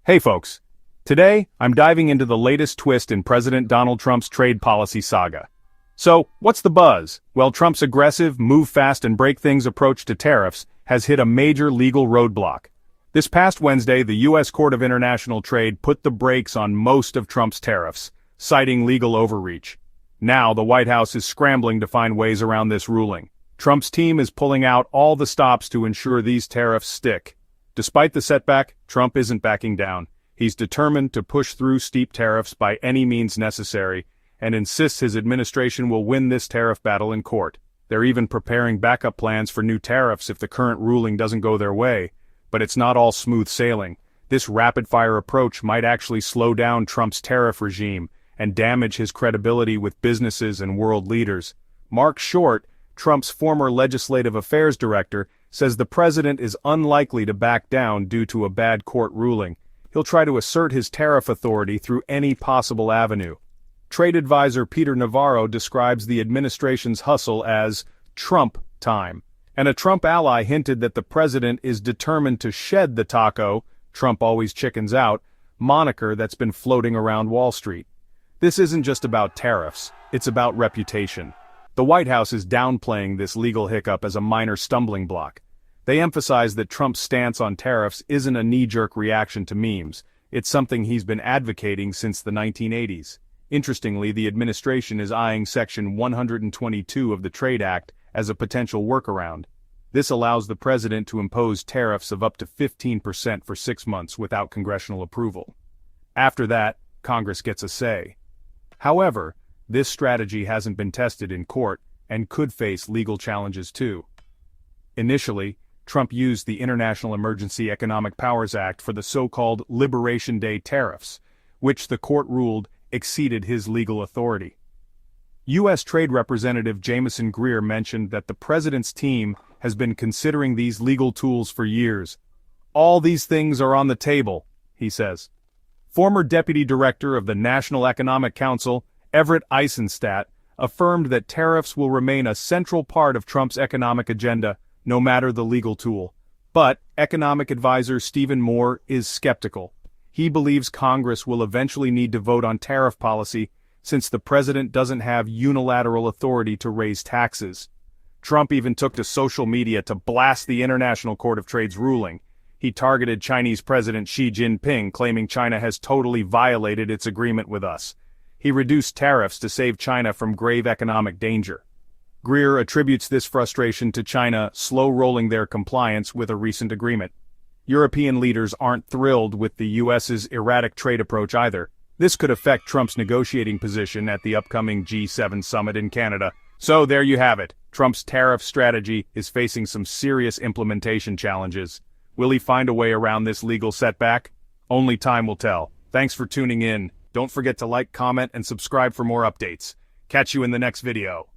Hey folks, today I'm diving into the latest twist in President Donald Trump's trade policy saga. So, what's the buzz? Well, Trump's aggressive, move fast and break things approach to tariffs has hit a major legal roadblock. This past Wednesday, the U.S. Court of International Trade put the brakes on most of Trump's tariffs, citing legal overreach. Now, the White House is scrambling to find ways around this ruling. Trump's team is pulling out all the stops to ensure these tariffs stick. Despite the setback, Trump isn't backing down. He's determined to push through steep tariffs by any means necessary, and insists his administration will win this tariff battle in court. They're even preparing backup plans for new tariffs if the current ruling doesn't go their way. But it's not all smooth sailing. This rapid-fire approach might actually slow down Trump's tariff regime and damage his credibility with businesses and world leaders. Mark Short, Trump's former legislative affairs director, says the president is unlikely to back down due to a bad court ruling. He'll try to assert his tariff authority through any possible avenue. Trade advisor Peter Navarro describes the administration's hustle as Trump time, and a Trump ally hinted that the president is determined to shed the taco, Trump always chickens out, moniker that's been floating around Wall Street. This isn't just about tariffs, it's about reputation. The White House is downplaying this legal hiccup as a minor stumbling block. They emphasize that Trump's stance on tariffs isn't a knee-jerk reaction to memes. It's something he's been advocating since the 1980s. Interestingly, the administration is eyeing Section 122 of the Trade Act as a potential workaround. This allows the president to impose tariffs of up to 15% for 6 months without congressional approval. After that, Congress gets a say. However, this strategy hasn't been tested in court and could face legal challenges too. Initially, Trump used the International Emergency Economic Powers Act for the so-called Liberation Day tariffs, which the court ruled exceeded his legal authority. U.S. Trade Representative Jamieson Greer mentioned that the president's team has been considering these legal tools for years. All these things are on the table, he says. Former Deputy Director of the National Economic Council, Everett Eisenstadt, affirmed that tariffs will remain a central part of Trump's economic agenda, no matter the legal tool. But economic advisor Stephen Moore is skeptical. He believes Congress will eventually need to vote on tariff policy since the president doesn't have unilateral authority to raise taxes. Trump even took to social media to blast the International Court of Trade's ruling. He targeted Chinese President Xi Jinping, claiming China has totally violated its agreement with us. He reduced tariffs to save China from grave economic danger. Greer attributes this frustration to China slow-rolling their compliance with a recent agreement. European leaders aren't thrilled with the U.S.'s erratic trade approach either. This could affect Trump's negotiating position at the upcoming G7 summit in Canada. So there you have it. Trump's tariff strategy is facing some serious implementation challenges. Will he find a way around this legal setback? Only time will tell. Thanks for tuning in. Don't forget to like, comment, and subscribe for more updates. Catch you in the next video.